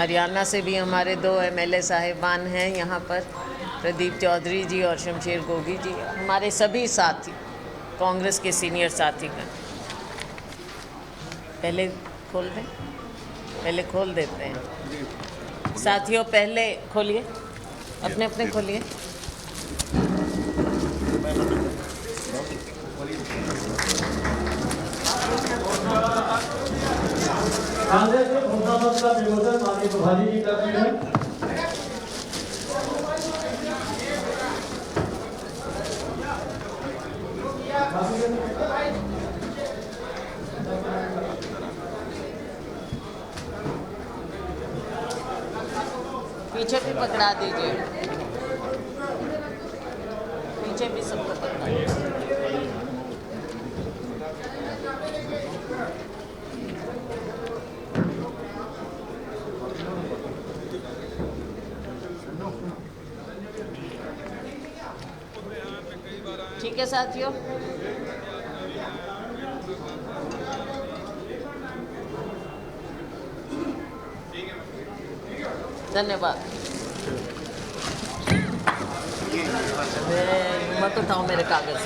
हरियाणा से भी हमारे 2 एमएलए साहिबान हैं यहाँ पर, प्रदीप चौधरी जी और शमशेर गोगी जी, हमारे सभी साथी कांग्रेस के सीनियर साथीगण। पहले खोल दें, पहले खोल देते हैं साथियों, पहले खोलिए, अपने अपने खोलिए। कांग्रेस के घोषणा पत्र का विमोचन माननीय प्रभारी जी करते हैं। पीछे भी पकड़ा दीजिए, पीछे भी सबको पकड़ा दीजिए। ठीक है साथियों, धन्यवाद। मत उठाओ मेरे कागज।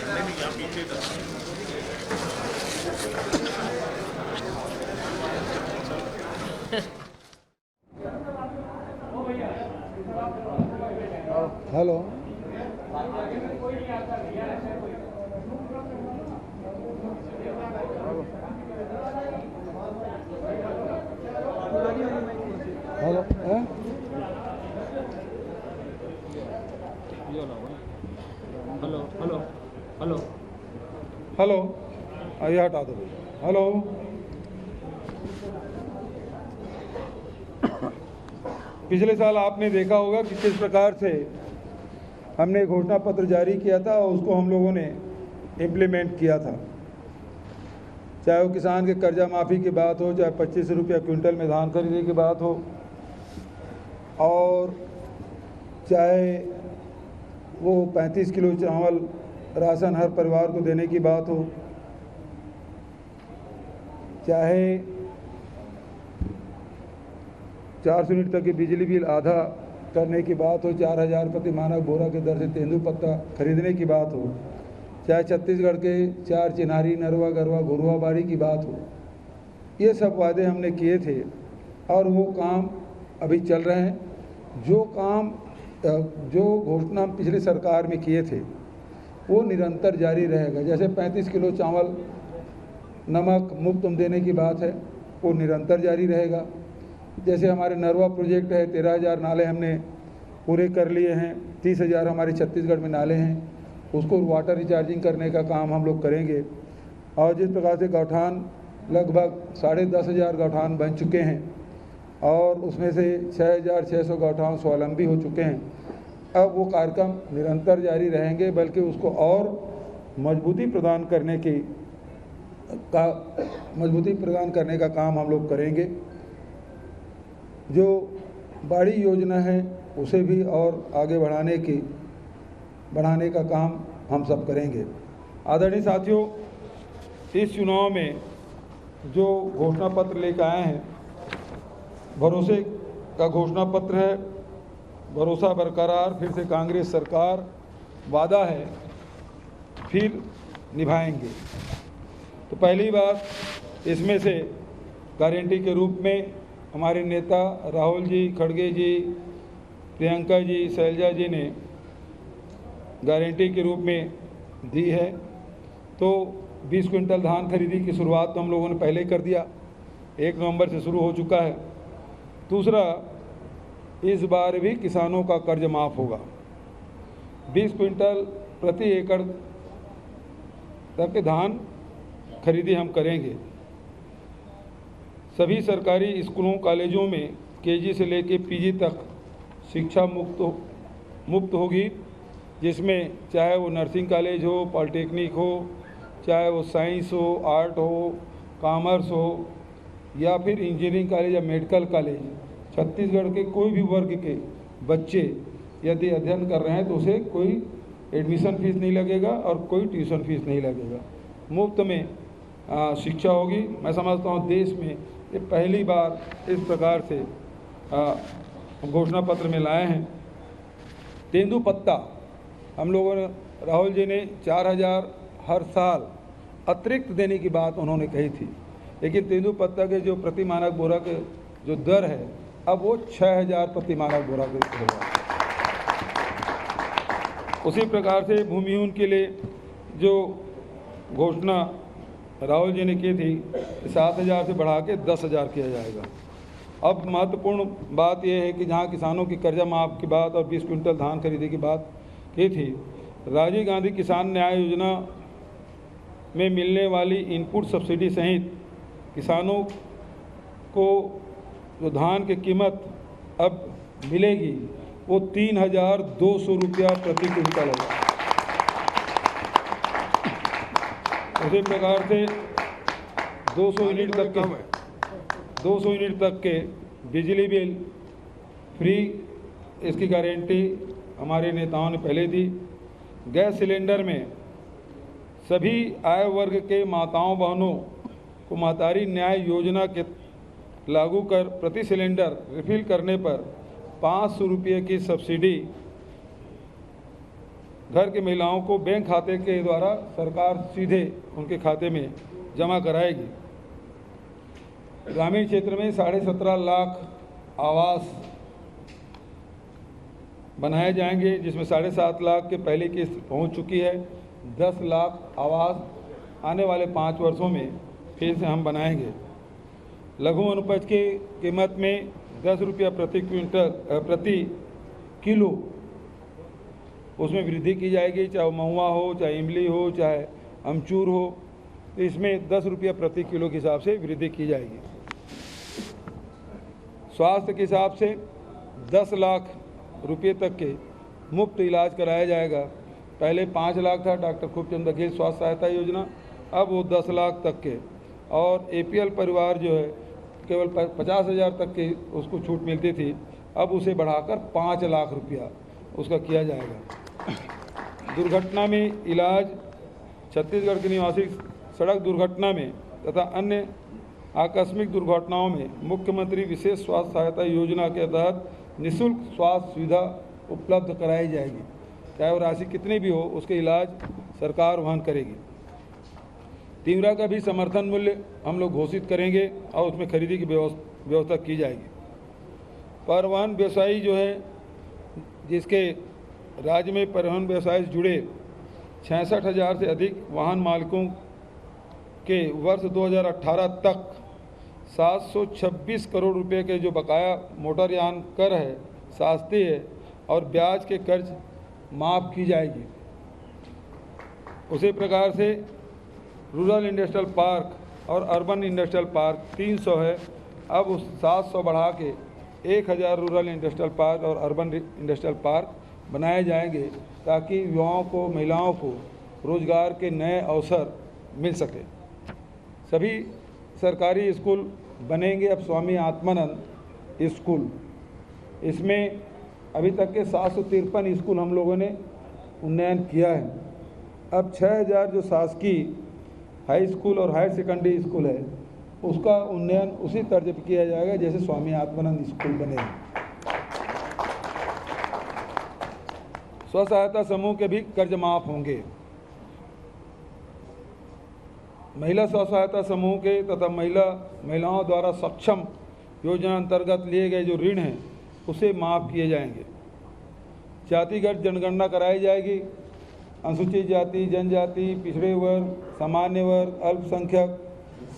Hello, hello, hello hello hello hello, आइए हटा दो। हेलो, पिछले साल आपने देखा होगा कि किस प्रकार से हमने घोषणा पत्र जारी किया था और उसको हम लोगों ने इम्प्लीमेंट किया था। चाहे वो किसान के कर्जा माफ़ी की बात हो, चाहे 25 रुपया क्विंटल में धान खरीदने की बात हो, और चाहे वो 35 किलो चावल राशन हर परिवार को देने की बात हो, चाहे 400 यूनिट तक की बिजली बिल आधा करने की बात हो, 4000 प्रति मानक बोरा के दर से तेंदुपत्ता खरीदने की बात हो, चाहे छत्तीसगढ़ के 4 चिन्हारी, नरवा, गरवा, घुरवा बाड़ी की बात हो, ये सब वादे हमने किए थे और वो काम अभी चल रहे हैं। जो घोषणा हम पिछली सरकार में किए थे वो निरंतर जारी रहेगा। जैसे 35 किलो चावल नमक मुफ्त देने की बात है, वो निरंतर जारी रहेगा। जैसे हमारे नरवा प्रोजेक्ट है, 13,000 नाले हमने पूरे कर लिए हैं, 30,000 हमारे छत्तीसगढ़ में नाले हैं, उसको वाटर रिचार्जिंग करने का काम हम लोग करेंगे। और जिस प्रकार से गौठान लगभग 10,500 गौठान बन चुके हैं और उसमें से 6,600 गौठान स्वावलंबी हो चुके हैं, अब वो कार्यक्रम निरंतर जारी रहेंगे, बल्कि उसको और मजबूती प्रदान करने का काम हम लोग करेंगे। जो बाड़ी योजना है उसे भी और आगे बढ़ाने का काम हम सब करेंगे। आदरणीय साथियों, इस चुनाव में जो घोषणा पत्र लेकर आए हैं, भरोसे का घोषणा पत्र है। भरोसा बरकरार, फिर से कांग्रेस सरकार, वादा है फिर निभाएंगे। तो पहली बात, इसमें से गारंटी के रूप में हमारे नेता राहुल जी, खड़गे जी, प्रियंका जी, शैलजा जी ने गारंटी के रूप में दी है। तो 20 क्विंटल धान खरीदी की शुरुआत तो हम लोगों ने पहले कर दिया, 1 नवंबर से शुरू हो चुका है। दूसरा, इस बार भी किसानों का कर्ज माफ़ होगा। 20 क्विंटल प्रति एकड़ तक धान खरीदी हम करेंगे। सभी सरकारी स्कूलों कॉलेजों में केजी से लेकर पीजी तक शिक्षा मुफ्त होगी, जिसमें चाहे वो नर्सिंग कॉलेज हो, पॉलिटेक्निक हो, चाहे वो साइंस हो, आर्ट हो, कॉमर्स हो, या फिर इंजीनियरिंग कॉलेज या मेडिकल कॉलेज। छत्तीसगढ़ के कोई भी वर्ग के बच्चे यदि अध्ययन कर रहे हैं तो उसे कोई एडमिशन फीस नहीं लगेगा और कोई ट्यूशन फीस नहीं लगेगा, मुफ्त में शिक्षा होगी। मैं समझता हूँ देश में ये पहली बार इस प्रकार से घोषणा पत्र में लाए हैं। तेंदुपत्ता हम लोगों ने, राहुल जी ने 4000 हर साल अतिरिक्त देने की बात उन्होंने कही थी, लेकिन तेंदुपत्ता के जो प्रति मानक बोरा के जो दर है अब वो 6000 प्रति मानक बोरा के होगा। उसी प्रकार से भूमिहीन के लिए जो घोषणा राहुल जी ने की थी 7000 से बढ़ा के 10,000 किया जाएगा। अब महत्वपूर्ण बात यह है कि जहां किसानों की कर्जा माफ की बात और 20 क्विंटल धान खरीदे की बात की थी, राजीव गांधी किसान न्याय योजना में मिलने वाली इनपुट सब्सिडी सहित किसानों को जो धान की कीमत अब मिलेगी वो 3,200 रुपया प्रति क्विंटल है। उसी प्रकार से 200 यूनिट तक के बिजली बिल फ्री, इसकी गारंटी हमारे नेताओं ने पहले दी। गैस सिलेंडर में सभी आय वर्ग के माताओं बहनों को महतारी न्याय योजना के लागू कर प्रति सिलेंडर रिफिल करने पर 500 रुपये की सब्सिडी घर की महिलाओं को बैंक खाते के द्वारा सरकार सीधे उनके खाते में जमा कराएगी। ग्रामीण क्षेत्र में 17.5 लाख आवास बनाए जाएंगे, जिसमें 7.5 लाख के पहली किस्त पहुंच चुकी है। 10 लाख आवास आने वाले 5 वर्षों में फिर से हम बनाएंगे। लघु अनुपज की कीमत में 10 रुपया प्रति किलो उसमें वृद्धि की जाएगी, चाहे महुआ हो, चाहे इमली हो, चाहे अमचूर हो, तो इसमें 10 रुपया प्रति किलो के हिसाब से वृद्धि की जाएगी। स्वास्थ्य के हिसाब से 10 लाख रुपये तक के मुफ्त इलाज कराया जाएगा। पहले 5 लाख था डॉक्टर खूबचंद बघेल स्वास्थ्य सहायता योजना, अब वो 10 लाख तक के, और APL परिवार जो है केवल 50,000 तक की उसको छूट मिलती थी, अब उसे बढ़ाकर 5 लाख रुपया उसका किया जाएगा। दुर्घटना में इलाज छत्तीसगढ़ के निवासी सड़क दुर्घटना में तथा अन्य आकस्मिक दुर्घटनाओं में मुख्यमंत्री विशेष स्वास्थ्य सहायता योजना के तहत निःशुल्क स्वास्थ्य सुविधा उपलब्ध कराई जाएगी। चाहे वो राशि कितनी भी हो, उसके इलाज सरकार वहन करेगी। तीवरा का भी समर्थन मूल्य हम लोग घोषित करेंगे और उसमें खरीदी की व्यवस्था की जाएगी। परिवहन व्यवसायी जो है, जिसके राज्य में परिवहन व्यवसाय से जुड़े 66,000 से अधिक वाहन मालिकों के वर्ष 2018 तक 726 करोड़ रुपए के जो बकाया मोटरयान कर है, शास्तीय और ब्याज के कर्ज माफ़ की जाएगी। उसी प्रकार से रूरल इंडस्ट्रियल पार्क और अर्बन इंडस्ट्रियल पार्क 300 है, अब उस 700 बढ़ा के 1000 रूरल इंडस्ट्रियल पार्क और अर्बन इंडस्ट्रियल पार्क बनाए जाएंगे, ताकि युवाओं को, महिलाओं को रोजगार के नए अवसर मिल सके। सभी सरकारी स्कूल बनेंगे अब स्वामी आत्मानंद स्कूल। इसमें अभी तक के 753 स्कूल हम लोगों ने उन्नयन किया है। अब 6000 जो शासकीय हाई स्कूल और हायर सेकेंडरी स्कूल है, उसका उन्नयन उसी तर्ज पर किया जाएगा जैसे स्वामी आत्मानंद स्कूल बने। स्व सहायता समूह के भी कर्ज माफ होंगे। महिला स्व सहायता समूह के तथा महिलाओं द्वारा सक्षम योजना अंतर्गत लिए गए जो ऋण हैं उसे माफ़ किए जाएंगे। जातिगत जनगणना कराई जाएगी। अनुसूचित जाति, जनजाति, पिछड़े वर्ग, सामान्य वर्ग, अल्पसंख्यक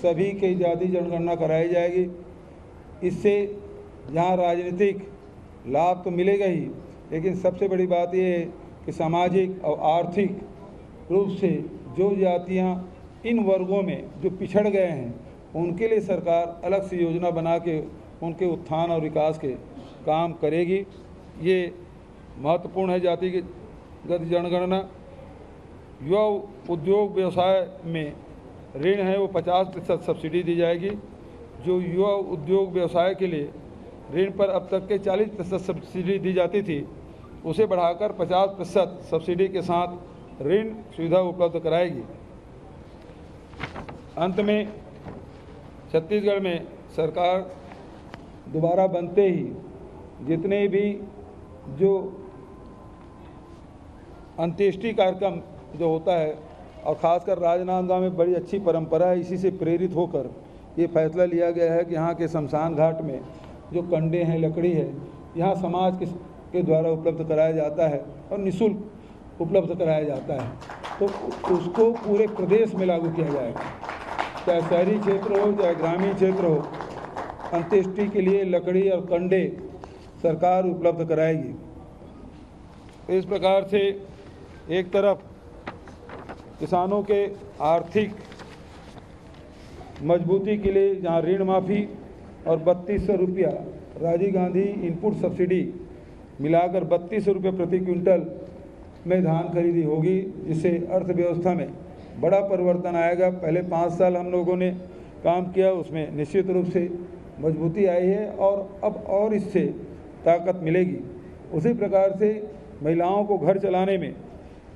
सभी की जाति जनगणना कराई जाएगी। इससे जहाँ राजनीतिक लाभ तो मिलेगा ही, लेकिन सबसे बड़ी बात यह है कि सामाजिक और आर्थिक रूप से जो जातियाँ इन वर्गों में जो पिछड़ गए हैं, उनके लिए सरकार अलग से योजना बना के उनके उत्थान और विकास के काम करेगी। ये महत्वपूर्ण है जातिगत जनगणना। युवा उद्योग व्यवसाय में ऋण है वो 50% सब्सिडी दी जाएगी। जो युवा उद्योग व्यवसाय के लिए ऋण पर अब तक के 40% सब्सिडी दी जाती थी, उसे बढ़ाकर 50% सब्सिडी के साथ ऋण सुविधा उपलब्ध कराएगी। अंत में छत्तीसगढ़ में सरकार दोबारा बनते ही जितने भी जो अंत्येष्टि कार्यक्रम जो होता है, और ख़ासकर राजनांदगांव में बड़ी अच्छी परंपरा है, इसी से प्रेरित होकर ये फैसला लिया गया है कि यहाँ के शमशान घाट में जो कंडे हैं, लकड़ी है, यहाँ समाज के द्वारा उपलब्ध कराया जाता है और निःशुल्क उपलब्ध कराया जाता है। तो उसको पूरे प्रदेश में लागू किया जाएगा, चाहे शहरी क्षेत्र हो चाहे ग्रामीण क्षेत्र हो, अंत्येष्टि के लिए लकड़ी और कंडे सरकार उपलब्ध कराएगी। इस प्रकार से एक तरफ किसानों के आर्थिक मजबूती के लिए जहां ऋण माफ़ी और 3200 रुपया राजीव गांधी इनपुट सब्सिडी मिलाकर 3200 रुपये प्रति क्विंटल में धान खरीदी होगी, जिससे अर्थव्यवस्था में बड़ा परिवर्तन आएगा। पहले 5 साल हम लोगों ने काम किया, उसमें निश्चित रूप से मजबूती आई है और अब और इससे ताकत मिलेगी। उसी प्रकार से महिलाओं को घर चलाने में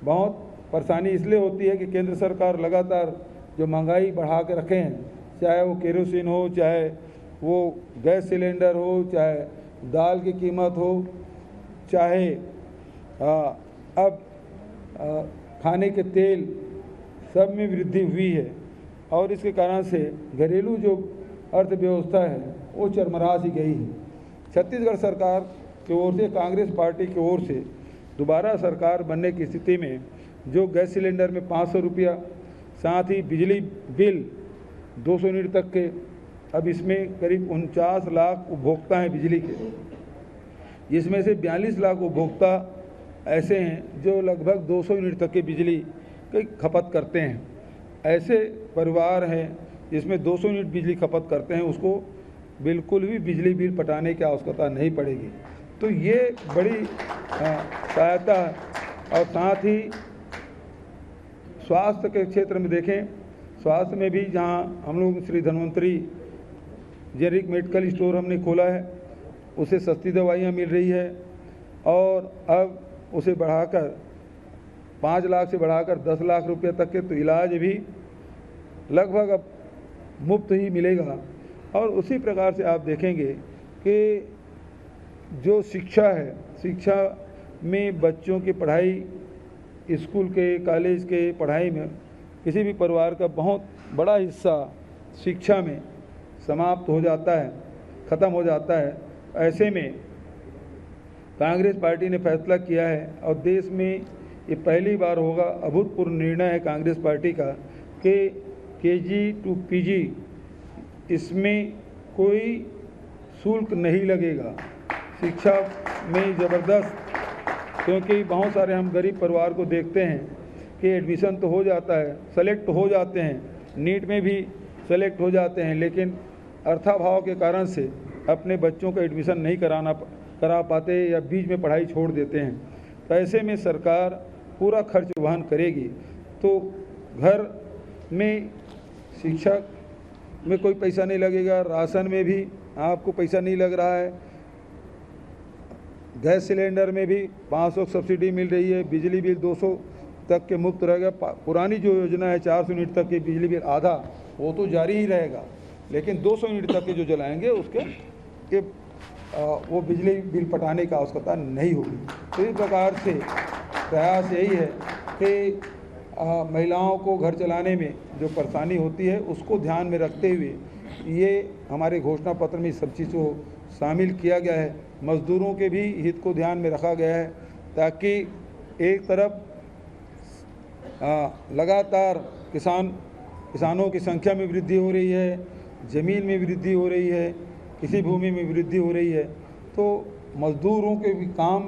बहुत परेशानी इसलिए होती है कि केंद्र सरकार लगातार जो महंगाई बढ़ा के रखे हैं, चाहे वो केरोसिन हो, चाहे वो गैस सिलेंडर हो, चाहे दाल की कीमत हो, चाहे अब खाने के तेल, सब में वृद्धि हुई है और इसके कारण से घरेलू जो अर्थव्यवस्था है वो चरमरा सी गई है। छत्तीसगढ़ सरकार की ओर से, कांग्रेस पार्टी की ओर से दोबारा सरकार बनने की स्थिति में जो गैस सिलेंडर में 500 रुपया, साथ ही बिजली बिल 200 यूनिट तक के, अब इसमें करीब 49 लाख उपभोक्ता हैं बिजली के, जिसमें से 42 लाख उपभोक्ता ऐसे हैं जो लगभग 200 यूनिट तक की बिजली की खपत करते हैं। ऐसे परिवार हैं जिसमें 200 यूनिट बिजली खपत करते हैं, उसको बिल्कुल भी बिजली बिल पटाने की आवश्यकता नहीं पड़ेगी। तो ये बड़ी सहायता है। और साथ ही स्वास्थ्य के क्षेत्र में देखें, स्वास्थ्य में भी जहाँ हम लोग Shri Dhanvantari generic medical store हमने खोला है, उसे सस्ती दवाइयाँ मिल रही है और अब उसे बढ़ाकर 5 लाख से बढ़ाकर 10 लाख रुपये तक के तो इलाज भी लगभग अब मुफ्त ही मिलेगा। और उसी प्रकार से आप देखेंगे कि जो शिक्षा है, शिक्षा में बच्चों की पढ़ाई, स्कूल के, कॉलेज के पढ़ाई में किसी भी परिवार का बहुत बड़ा हिस्सा शिक्षा में समाप्त हो जाता है, ख़त्म हो जाता है। ऐसे में कांग्रेस पार्टी ने फैसला किया है और देश में ये पहली बार होगा, अभूतपूर्व निर्णय है कांग्रेस पार्टी का कि KG to PG इसमें कोई शुल्क नहीं लगेगा। शिक्षा में ज़बरदस्त, क्योंकि बहुत सारे हम गरीब परिवार को देखते हैं कि एडमिशन तो हो जाता है, सेलेक्ट हो जाते हैं, नीट में भी सेलेक्ट हो जाते हैं, लेकिन अर्थाभाव के कारण से अपने बच्चों का एडमिशन नहीं करा पाते या बीच में पढ़ाई छोड़ देते हैं। तो ऐसे में सरकार पूरा खर्च वहन करेगी। तो घर में शिक्षा में कोई पैसा नहीं लगेगा, राशन में भी आपको पैसा नहीं लग रहा है, गैस सिलेंडर में भी 500 सब्सिडी मिल रही है, बिजली बिल 200 तक के मुफ्त रहेगा। पुरानी जो योजना है 400 यूनिट तक की बिजली बिल आधा, वो तो जारी ही रहेगा, लेकिन 200 यूनिट तक के जो जलाएंगे उसके वो बिजली बिल पटाने की आवश्यकता नहीं होगी। तो इस प्रकार से प्रयास यही है कि महिलाओं को घर चलाने में जो परेशानी होती है उसको ध्यान में रखते हुए ये हमारे घोषणा पत्र में सब चीज़ को शामिल किया गया है। मज़दूरों के भी हित को ध्यान में रखा गया है, ताकि एक तरफ लगातार किसानों की संख्या में वृद्धि हो रही है, ज़मीन में वृद्धि हो रही है, किसी भूमि में वृद्धि हो रही है, तो मज़दूरों के भी काम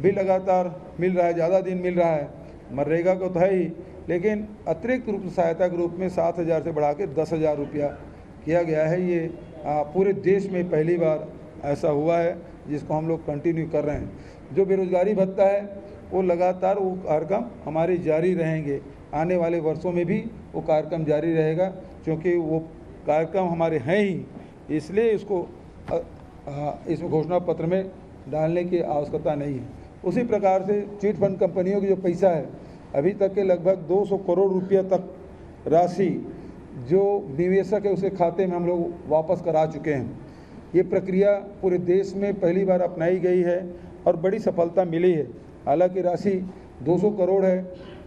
भी लगातार मिल रहा है, ज़्यादा दिन मिल रहा है। मनरेगा को तो है ही, लेकिन अतिरिक्त रूप सहायता के रूप में 7,000 से बढ़ा के 10,000 रुपया किया गया है। ये पूरे देश में पहली बार ऐसा हुआ है, जिसको हम लोग कंटिन्यू कर रहे हैं। जो बेरोजगारी भत्ता है वो लगातार वो कार्यक्रम हमारे जारी रहेंगे, आने वाले वर्षों में भी वो कार्यक्रम जारी रहेगा, क्योंकि वो कार्यक्रम हमारे हैं ही, इसलिए इसको इस घोषणा पत्र में डालने की आवश्यकता नहीं है। उसी प्रकार से चिट फंड कंपनियों की जो पैसा है, अभी तक के लगभग 200 करोड़ रुपये तक राशि जो निवेशक है उसके खाते में हम लोग वापस करा चुके हैं। ये प्रक्रिया पूरे देश में पहली बार अपनाई गई है और बड़ी सफलता मिली है। हालांकि राशि 200 करोड़ है,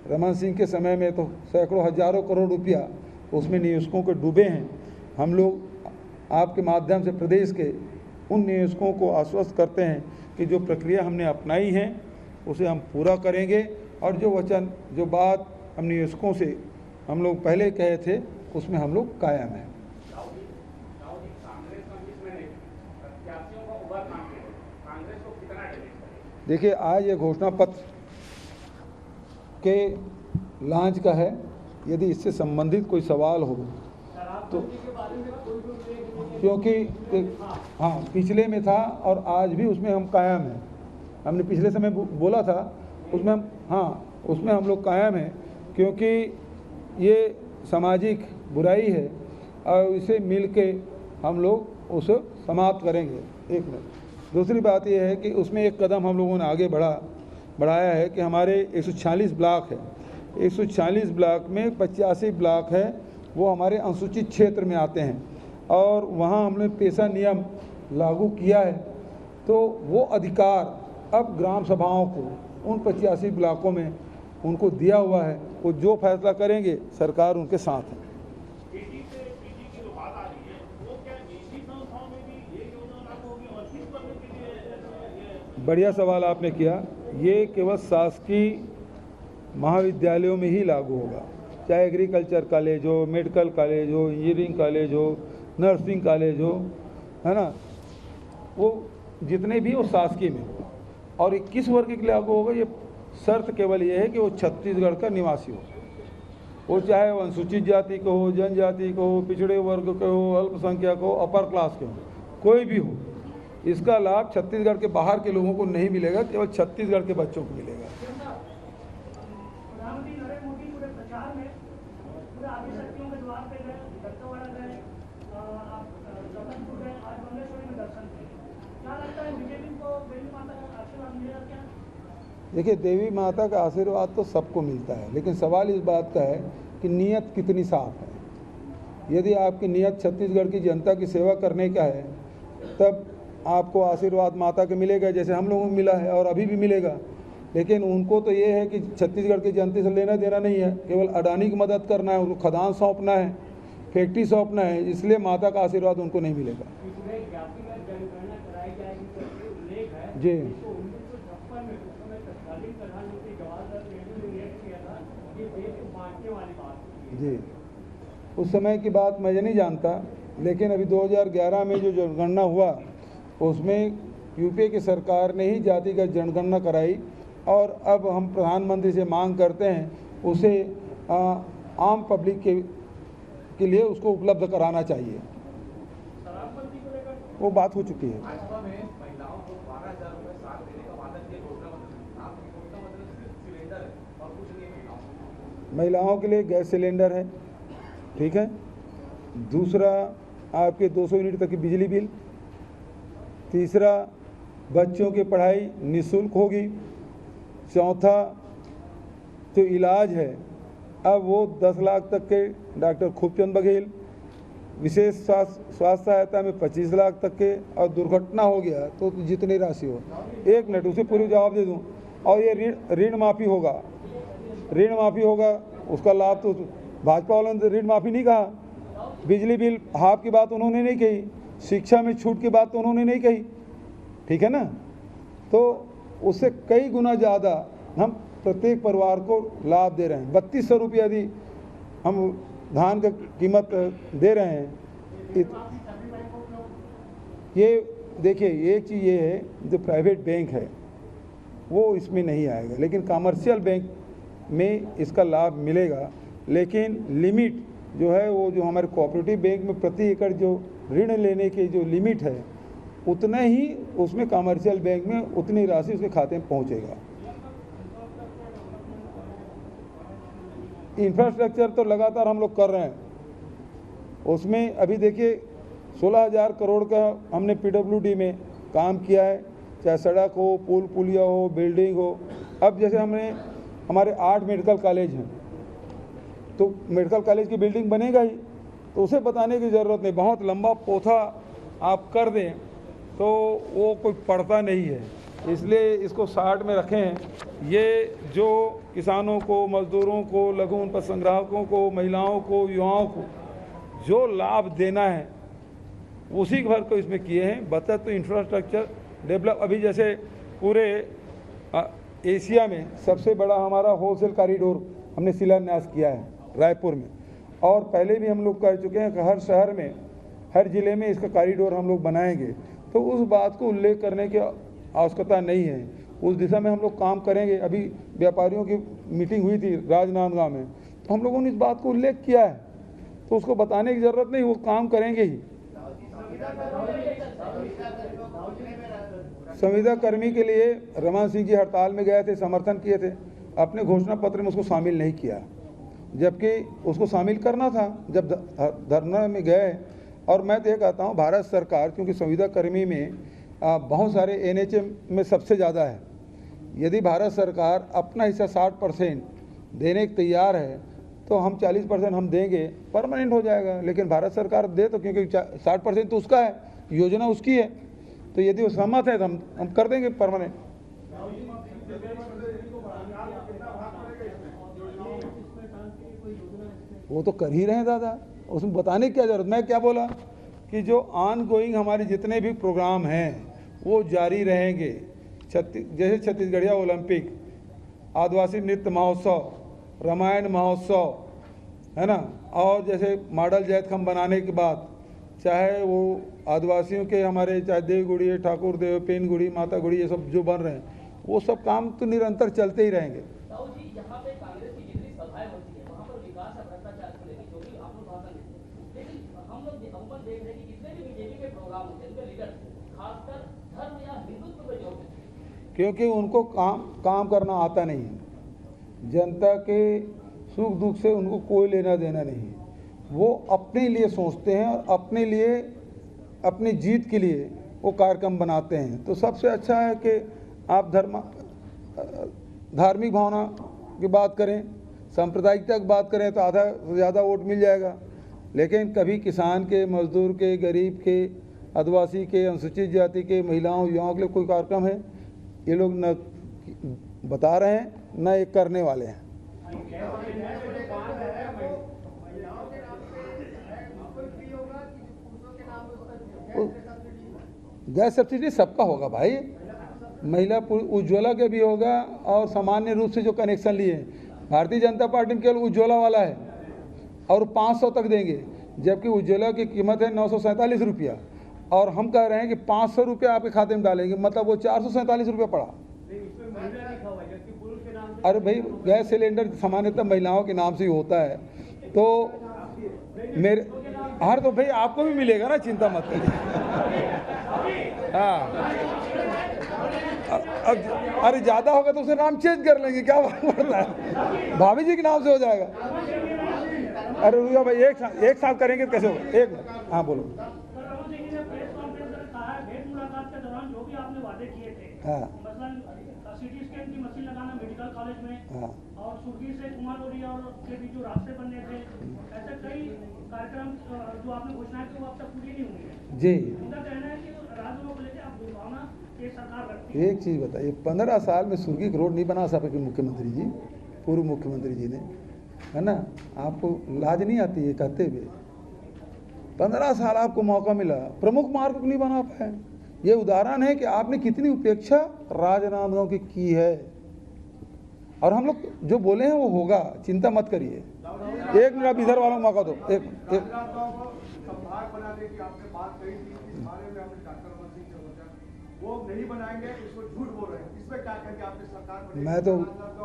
रमन सिंह के समय में तो सैकड़ों हजारों करोड़ रुपया उसमें निवेशकों के डूबे हैं। हम लोग आपके माध्यम से प्रदेश के उन निवेशकों को आश्वस्त करते हैं कि जो प्रक्रिया हमने अपनाई है उसे हम पूरा करेंगे और जो वचन, जो बात हम निवेशकों से हम लोग पहले कहे थे उसमें हम लोग कायम हैं। देखिए, आज ये घोषणा पत्र के लॉन्च का है। यदि इससे संबंधित कोई सवाल हो तो, क्योंकि हाँ पिछले में था और आज भी उसमें हम कायम हैं। हमने पिछले समय बोला था उसमें उसमें हम लोग कायम हैं, क्योंकि ये सामाजिक बुराई है और इसे मिल के हम लोग उसे समाप्त करेंगे। एक मिनट, दूसरी बात यह है कि उसमें एक कदम हम लोगों ने आगे बढ़ाया है कि हमारे 146 ब्लॉक है, 146 ब्लॉक में 85 ब्लॉक है वो हमारे अनुसूचित क्षेत्र में आते हैं और वहाँ हमने पेशा नियम लागू किया है। तो वो अधिकार अब ग्राम सभाओं को उन 85 ब्लॉकों में उनको दिया हुआ है। वो जो फैसला करेंगे सरकार उनके साथ है। बढ़िया सवाल आपने किया। ये केवल शासकीय महाविद्यालयों में ही लागू होगा, चाहे एग्रीकल्चर कॉलेज हो, मेडिकल कॉलेज हो, इंजीनियरिंग कॉलेज हो, नर्सिंग कॉलेज हो, है ना, वो जितने भी वो शासकीय में होगा। और 21 वर्ग के लिए लागू होगा। ये शर्त केवल ये है कि वो छत्तीसगढ़ का निवासी हो, वो चाहे वो अनुसूचित जाति को हो, जनजाति को हो, पिछड़े वर्ग को हो, अल्पसंख्यक हो, अपर क्लास के हो, कोई भी हो। इसका लाभ छत्तीसगढ़ के बाहर के लोगों को नहीं मिलेगा, केवल छत्तीसगढ़ के बच्चों को मिलेगा। प्रधानमंत्री नरेंद्र मोदी पूरे प्रचार में पूरे आदिशक्तियों के द्वार पे गए, दत्तवाड़ा गए, जबलपुर गए, आज बंगलेश्वरी में दर्शन किए। क्या लगता है बीजेपी को देवी माता का आशीर्वाद मिलेगा क्या? देखिए, देवी माता का आशीर्वाद तो सबको मिलता है, लेकिन सवाल इस बात का है कि नीयत कितनी साफ है। यदि आपकी नीयत छत्तीसगढ़ की जनता की सेवा करने का है तब आपको आशीर्वाद माता के मिलेगा, जैसे हम लोगों को मिला है और अभी भी मिलेगा। लेकिन उनको तो ये है कि छत्तीसगढ़ की जनता से लेना देना नहीं है, केवल अडानी की मदद करना है, उनको खदान सौंपना है, फैक्ट्री सौंपना है, इसलिए माता का आशीर्वाद उनको नहीं मिलेगा। जी जी, उस समय की बात मैं नहीं जानता, लेकिन अभी 2011 में जो जनगणना हुआ उसमें यूपीए की सरकार ने ही जातिगत जनगणना कराई और अब हम प्रधानमंत्री से मांग करते हैं उसे आम पब्लिक के लिए उसको उपलब्ध कराना चाहिए। वो बात हो चुकी है। महिलाओं के लिए गैस सिलेंडर है, ठीक है। दूसरा आपके 200 यूनिट तक की बिजली बिल। तीसरा बच्चों की पढ़ाई निःशुल्क होगी। चौथा जो इलाज है अब वो 10 लाख तक के डॉक्टर खूबचंद बघेल, विशेष स्वास्थ्य सहायता में 25 लाख तक के, और दुर्घटना हो गया तो जितनी राशि हो। एक मिनट, उसे पूरी जवाब दे दूं। और ये ऋण माफ़ी होगा, ऋण माफ़ी होगा, उसका लाभ तो भाजपा वालों ने ऋण माफ़ी नहीं कहा। बिजली बिल हाफ की बात उन्होंने नहीं कही, शिक्षा में छूट की बात तो उन्होंने नहीं कही, ठीक है ना। तो उससे कई गुना ज़्यादा हम प्रत्येक परिवार को लाभ दे रहे हैं। 3200 रुपये यदि हम धान का कीमत दे रहे हैं। ये देखिए, एक चीज़ ये है, जो प्राइवेट बैंक है वो इसमें नहीं आएगा, लेकिन कमर्शियल बैंक में इसका लाभ मिलेगा। लेकिन लिमिट जो है वो जो हमारे कोऑपरेटिव बैंक में प्रति एकड़ जो ऋण लेने की जो लिमिट है उतना ही उसमें कमर्शियल बैंक में उतनी राशि उसके खाते में पहुंचेगा। इंफ्रास्ट्रक्चर तो लगातार हम लोग कर रहे हैं। उसमें अभी देखिए 16,000 करोड़ का हमने पीडब्ल्यूडी में काम किया है, चाहे सड़क हो, पुल पुलिया हो, बिल्डिंग हो। अब जैसे हमने हमारे 8 मेडिकल कॉलेज हैं, तो मेडिकल कॉलेज की बिल्डिंग बनेगा ही, तो उसे बताने की ज़रूरत नहीं। बहुत लंबा पोथा आप कर दें तो वो कोई पड़ता नहीं है, इसलिए इसको 60 में रखें हैं। ये जो किसानों को, मजदूरों को, लघु उन संग्राहकों को, महिलाओं को, युवाओं को जो लाभ देना है उसी भर को इसमें किए हैं। बचत तो इंफ्रास्ट्रक्चर डेवलप, अभी जैसे पूरे एशिया में सबसे बड़ा हमारा होलसेल कॉरिडोर हमने शिलान्यास किया है रायपुर में, और पहले भी हम लोग कर चुके हैं कि हर शहर में, हर ज़िले में इसका कॉरिडोर हम लोग बनाएंगे। तो उस बात को उल्लेख करने की आवश्यकता नहीं है, उस दिशा में हम लोग काम करेंगे। अभी व्यापारियों की मीटिंग हुई थी राजनांदगांव में, तो हम लोगों ने इस बात को उल्लेख किया है, तो उसको बताने की ज़रूरत नहीं, वो काम करेंगे ही। संविदा कर्मी के लिए रमन सिंह जी हड़ताल में गए थे, समर्थन किए थे, अपने घोषणा पत्र में उसको शामिल नहीं किया, जबकि उसको शामिल करना था जब धरना में गए। और मैं तो ये कहता हूँ भारत सरकार, क्योंकि संविदा कर्मी में बहुत सारे एनएचएम में सबसे ज़्यादा है, यदि भारत सरकार अपना हिस्सा 60% देने के तैयार है तो हम 40% हम देंगे, परमानेंट हो जाएगा। लेकिन भारत सरकार दे तो, क्योंकि 60% तो उसका है, योजना उसकी है, तो यदि वो सहमत है तो हम कर देंगे परमानेंट। वो तो कर ही रहे हैं दादा, उसमें बताने की क्या जरूरत। मैं क्या बोला कि जो ऑन गोइंग हमारे जितने भी प्रोग्राम हैं वो जारी रहेंगे। जैसे छत्तीसगढ़िया ओलंपिक, आदिवासी नृत्य महोत्सव, रामायण महोत्सव, है ना, और जैसे मॉडल जैतखम बनाने के बाद चाहे वो आदिवासियों के हमारे, चाहे देवगुड़ी, ठाकुर देव, पेन गुड़ी, माता गुड़ी, ये सब जो बन रहे हैं, वो सब काम तो निरंतर चलते ही रहेंगे। यहाँ पे कांग्रेस की जितनी सभाएं होती है वहाँ पर विकास और भ्रष्टाचार को लेकर जो भी आप लोग भाषण देते हैं, लेकिन हम लोग देख रहे हैं कि जितने भी बीजेपी के प्रोग्राम होते हैं उनके लीडर खासकर धर्म या हिंदुत्व पे जोर देते हैं, क्योंकि उनको काम करना आता नहीं है। जनता के सुख दुख से उनको कोई लेना देना नहीं है, वो अपने लिए सोचते हैं और अपने लिए, अपनी जीत के लिए वो कार्यक्रम बनाते हैं। तो सबसे अच्छा है कि आप धार्मिक भावना की बात करें, सांप्रदायिकता की बात करें तो आधा से ज़्यादा वोट मिल जाएगा। लेकिन कभी किसान के, मजदूर के, गरीब के, आदिवासी के, अनुसूचित जाति के, महिलाओं, युवाओं के लिए कोई कार्यक्रम है, ये लोग न बता रहे हैं न ये करने वाले हैं। गैस सब्सिडी सबका होगा भाई, महिला उज्ज्वला के भी होगा, और सामान्य रूप से जो कनेक्शन लिए हैं भारतीय जनता पार्टी में केवल उज्ज्वला वाला है और 500 तक देंगे, जबकि उज्ज्वला की कीमत है 947 रुपया, और हम कह रहे हैं कि 500 रुपया आपके खाते में डालेंगे, मतलब वो 447 रुपया पड़ा। अरे भाई गैस सिलेंडर सामान्यतः महिलाओं के नाम से ही होता है, तो मेरे हर तो भाई आपको भी मिलेगा ना, चिंता मत करिए। हाँ, अब अरे ज़्यादा होगा तो उसे नाम चेंज कर लेंगे, क्या पड़ता है, भाभी जी के नाम से हो जाएगा। अरे रुको भाई, एक साथ करेंगे तो कैसे होगा, एक मिनट। हाँ बोलो। रमन सिंह ने प्रेस कॉन्फ्रेंस में कहा है, भेंट मुलाकात के दौरान जो भी आपने वादे किए थे, हाँ, मसलन सिटी स्कैन की मशीन लगाना मेडिकल कॉलेज में, हाँ, और सुरगी से कुमारौली और के बीच जो रास्ते बनने थे, ऐसे कई कार्यक्रम जो आपने घोषणाएं की वो अब तक पूरी नहीं हुई है जी। उनका कहना है कि राज्यों को लेकर आप दुर्भावना के सरकार रखती है। एक चीज़ बताइए, 15 साल में सुर्गी रोड नहीं बना सके मुख्यमंत्री जी, पूर्व मुख्यमंत्री जी ने, है ना, आपको लाज नहीं आती है कहते हुए। 15 साल आपको मौका मिला, प्रमुख मार्ग नहीं बना पाए। ये उदाहरण है कि आपने कितनी उपेक्षा राजनांदगांव की है, और हम लोग जो बोले हैं वो होगा, चिंता मत करिए। एक मिनट आप इधर वालों को मौका दो, एक संभाग बनाने की आपने बात कही थी, इस बारे में हमने डॉक्टर रमन सिंह से पूछा, वो नहीं बनाएंगे, इसको झूठ बोल रहे हैं, इसमें क्या कहेंगे आपकी सरकार?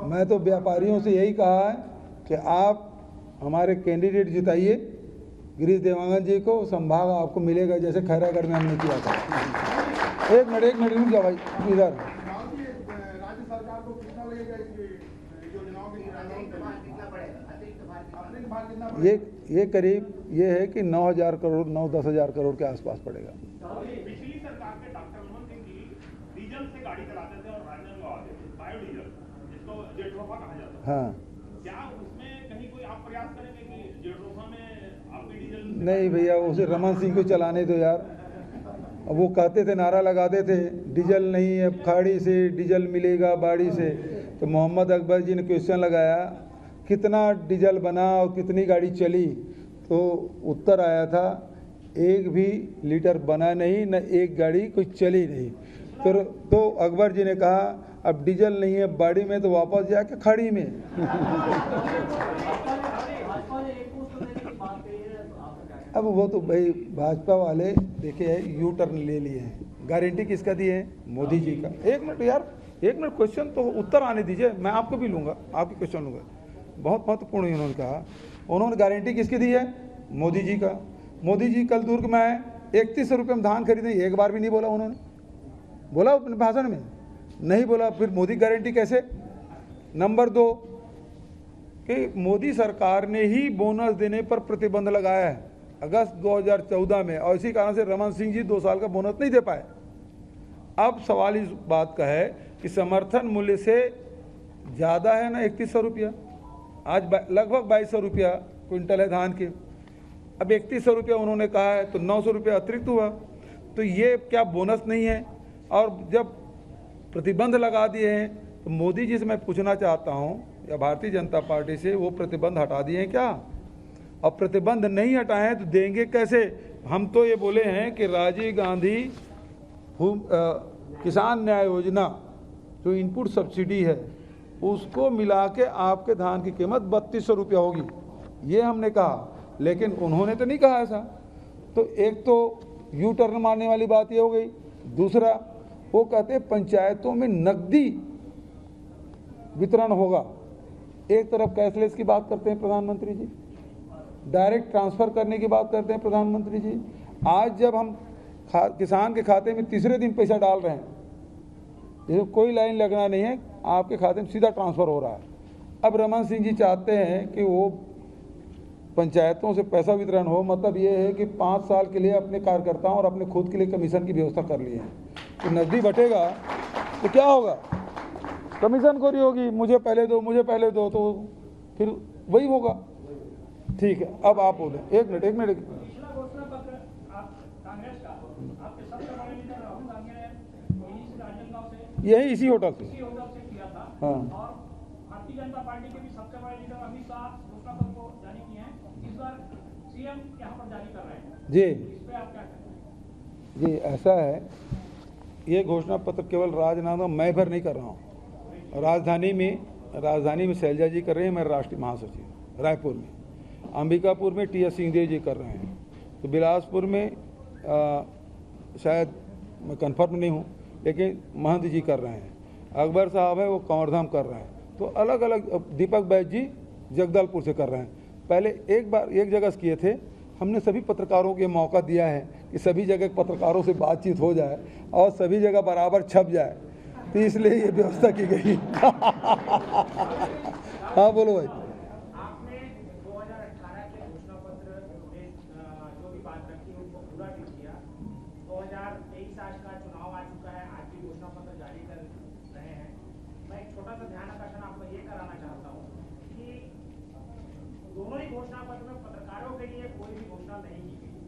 मैं तो व्यापारियों से यही कहा है कि आप हमारे कैंडिडेट जिताइए गिरीश देवांगन जी को, संभाग आपको मिलेगा जैसे खैरागढ़ में हमने किया था। एक मिनट रुक जाओ भाई, इधर। राज्य सरकार को कितना लगेगा योजनाओं के ये करीब ये है कि 9,000 करोड़, 9-10 हज़ार करोड़ के आसपास पड़ेगा। पिछली सरकार के डॉक्टर रमन सिंह जी डीजल से गाड़ी चलाते थे और राजनांदगांव आते थे, बायोडीजल, जिसको जेट्रोफा कहा जाता है। हाँ, क्या उसमें कहीं कोई आप प्रयास करेंगे कि जेट्रोफा में आपके डीजल? नहीं भैया, उसे रमन सिंह को चलाने दो यार, अब वो कहते थे, नारा लगाते थे, डीजल नहीं है खाड़ी से, डीजल मिलेगा बाड़ी से। तो मोहम्मद अकबर जी ने क्वेश्चन लगाया कितना डीजल बना और कितनी गाड़ी चली, तो उत्तर आया था 1 भी लीटर बना नहीं, न एक गाड़ी कोई चली नहीं। तो अकबर जी ने कहा अब डीजल नहीं है बाड़ी में तो वापस जाके खाड़ी में। अब वो तो भाई भाजपा वाले देखे यू टर्न ले लिए हैं। गारंटी किसका दी है? मोदी जी का। 1 मिनट यार, 1 मिनट, क्वेश्चन तो उत्तर आने दीजिए, मैं आपको भी लूँगा, आपकी क्वेश्चन लूँगा। बहुत महत्वपूर्ण है। उन्होंने कहा, उन्होंने गारंटी किसकी दी है? मोदी जी का। मोदी जी कल दुर्ग में आए, 3100 रुपये में धान खरीदे, एक बार भी नहीं बोला उन्होंने। बोला अपने भाषण में? नहीं बोला। फिर मोदी गारंटी कैसे? नंबर 2 कि मोदी सरकार ने ही बोनस देने पर प्रतिबंध लगाया है अगस्त 2014 में, और इसी कारण से रमन सिंह जी 2 साल का बोनस नहीं दे पाए। अब सवाल इस बात का है कि समर्थन मूल्य से ज़्यादा है ना 3100 रुपया, आज लगभग 2200 रुपया क्विंटल है धान के। अब 3100 रुपया उन्होंने कहा है तो 900 रुपया अतिरिक्त हुआ, तो ये क्या बोनस नहीं है? और जब प्रतिबंध लगा दिए हैं तो मोदी जी से मैं पूछना चाहता हूं, या भारतीय जनता पार्टी से, वो प्रतिबंध हटा दिए हैं क्या? और प्रतिबंध नहीं हटाए हैं तो देंगे कैसे? हम तो ये बोले हैं कि राजीव गांधी किसान न्याय योजना जो इनपुट सब्सिडी है उसको मिला के आपके धान की कीमत 3200 रुपया होगी, ये हमने कहा। लेकिन उन्होंने तो नहीं कहा ऐसा। तो एक तो यू टर्न मारने वाली बात ये हो गई। दूसरा, वो कहते हैं पंचायतों में नकदी वितरण होगा। एक तरफ कैशलेस की बात करते हैं प्रधानमंत्री जी, डायरेक्ट ट्रांसफ़र करने की बात करते हैं प्रधानमंत्री जी। आज जब हम किसान के खाते में तीसरे दिन पैसा डाल रहे हैं, जैसे कोई लाइन लगना नहीं है, आपके खाते में सीधा ट्रांसफ़र हो रहा है। अब रमन सिंह जी चाहते हैं कि वो पंचायतों से पैसा वितरण हो, मतलब ये है कि 5 साल के लिए अपने कार्यकर्ताओं और अपने खुद के लिए कमीशन की व्यवस्था कर ली है। तो नकदी बटेगा तो क्या होगा? कमीशन खोरी होगी, मुझे पहले दो, मुझे पहले दो, तो फिर वही होगा। ठीक है, अब आप बोले। एक मिनट पिछला घोषणा पत्र कांग्रेस का, आपके सबसे बड़े लीडर राहुल गांधी ने राजनांदगांव से, यही इसी होटल से किया था। हाँ। और भारतीय जनता पार्टी के भी सबसे बड़े लीडर अमित शाह घोषणा पत्र को जारी किए हैं। इस बार सीएम यहाँ पर जारी कर रहे हैं जी। इस पे आप क्या कहेंगे? जी ऐसा है, ये घोषणा पत्र केवल राजनांदगांव मैं भर नहीं कर रहा हूँ, राजधानी में शैलजा जी कर रहे हैं, मेरे राष्ट्रीय महासचिव। रायपुर में, अंबिकापुर में टी.एस. सिंहदेव जी कर रहे हैं, तो बिलासपुर में शायद मैं कन्फर्म नहीं हूँ, लेकिन महंत जी कर रहे हैं। अकबर साहब है वो कंवरधाम कर रहे हैं। तो अलग अलग, दीपक बैज जी जगदलपुर से कर रहे हैं। पहले एक बार एक जगह किए थे, हमने सभी पत्रकारों को ये मौका दिया है कि सभी जगह पत्रकारों से बातचीत हो जाए और सभी जगह बराबर छप जाए, तो इसलिए ये व्यवस्था की गई। हाँ बोलो भाई। आपने 2018 के घोषणा पत्र में जो भी बात रखी उनको पूरा भी किया। 2023 आज का चुनाव आ चुका है, आज भी घोषणा पत्र जारी कर रहे हैं। मैं एक छोटा सा ध्यान आकर्षण आपको ये कराना चाहता हूँ कि दोनों ही घोषणा पत्र में पत्रकारों के लिए कोई भी घोषणा नहीं की गई,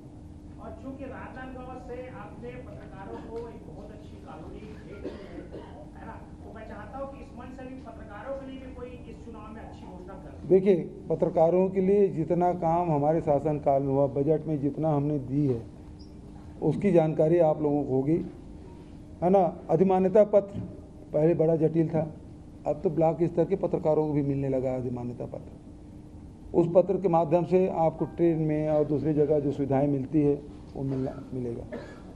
और चूंकि राजनांदगांव से आपने पत्रकारों को एक बहुत अच्छी कॉलोनी भेंट की है ना, तो मैं चाहता हूँ कि इस मंच से भी पत्रकारों के लिए भी कोई इस चुनाव में अच्छी घोषणा कर। देखिए, पत्रकारों के लिए जितना काम हमारे शासनकाल में हुआ, बजट में जितना हमने दी है, उसकी जानकारी आप लोगों को होगी, है ना। अधिमान्यता पत्र पहले बड़ा जटिल था, अब तो ब्लॉक स्तर के पत्रकारों को भी मिलने लगा अधिमान्यता पत्र। उस पत्र के माध्यम से आपको ट्रेन में और दूसरी जगह जो सुविधाएं मिलती है वो मिलेगा।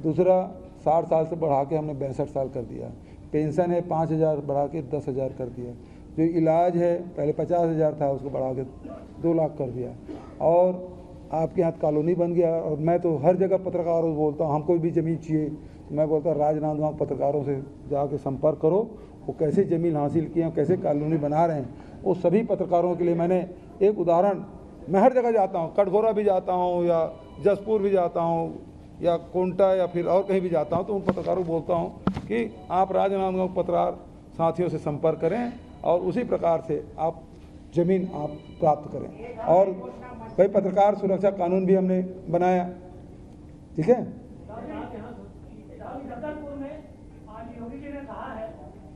दूसरा, 60 साल से बढ़ा के हमने 62 साल कर दिया। पेंशन है 5000 बढ़ा के 10,000 कर दिया। जो इलाज है पहले 50,000 था, उसको बढ़ा के 2 लाख कर दिया। और आपके यहाँ कॉलोनी बन गया। और मैं तो हर जगह पत्रकारों से बोलता हूँ, हमको भी ज़मीन चाहिए, तो मैं बोलता राजनांदगांव पत्रकारों से जाके संपर्क करो, वो कैसे ज़मीन हासिल किए हैं, कैसे कॉलोनी बना रहे हैं। वो सभी पत्रकारों के लिए मैंने एक उदाहरण, मैं हर जगह जाता हूँ, कटघोरा भी जाता हूँ या जसपुर भी जाता हूँ या कोंटा या फिर और कहीं भी जाता हूँ, तो उन पत्रकारों को बोलता हूँ कि आप राजनांदगांव पत्रकार साथियों से संपर्क करें और उसी प्रकार से आप ज़मीन आप प्राप्त करें। और भाई पत्रकार सुरक्षा कानून भी हमने बनाया, ठीक है। अभी जगदलपुर में आज योगी जी ने कहा है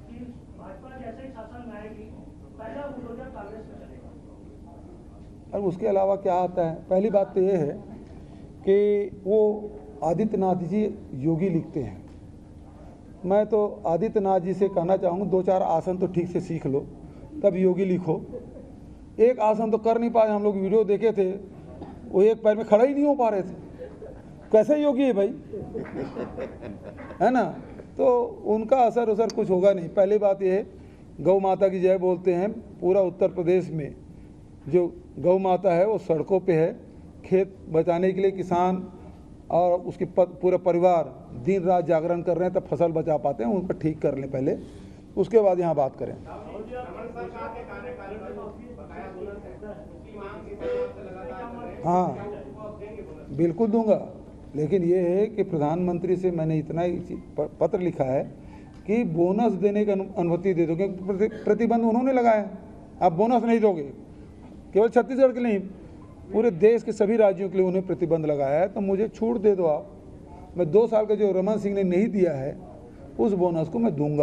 कि भाजपा जैसे ही शासन में आएगी पहला बुलडोजर कांग्रेस में चलेगा। और उसके अलावा क्या आता है? पहली बात तो ये है कि वो आदित्यनाथ जी योगी लिखते हैं। मैं तो आदित्यनाथ जी से कहना चाहूँगा 2-4 आसन तो ठीक से सीख लो तब योगी लिखो। एक आसन तो कर नहीं पाए, हम लोग वीडियो देखे थे, वो एक पैर में खड़ा ही नहीं हो पा रहे थे। कैसे योगी है भाई, है ना? तो उनका असर कुछ होगा नहीं। पहली बात ये है, गौ माता की जय बोलते हैं। पूरा उत्तर प्रदेश में जो गौ माता है वो सड़कों पे है। खेत बचाने के लिए किसान और उसके पूरा परिवार दिन रात जागरण कर रहे हैं, तब फसल बचा पाते हैं। उनको ठीक कर लें पहले, उसके बाद यहाँ बात करें। हाँ बिल्कुल दूंगा, लेकिन ये है कि प्रधानमंत्री से मैंने इतना ही पत्र लिखा है कि बोनस देने की अनुमति दे दो, क्योंकि प्रतिबंध उन्होंने लगाया। आप बोनस नहीं दोगे, केवल छत्तीसगढ़ के नहीं पूरे देश के सभी राज्यों के लिए उन्हें प्रतिबंध लगाया है, तो मुझे छूट दे दो आप। मैं 2 साल का जो रमन सिंह ने नहीं दिया है उस बोनस को मैं दूंगा।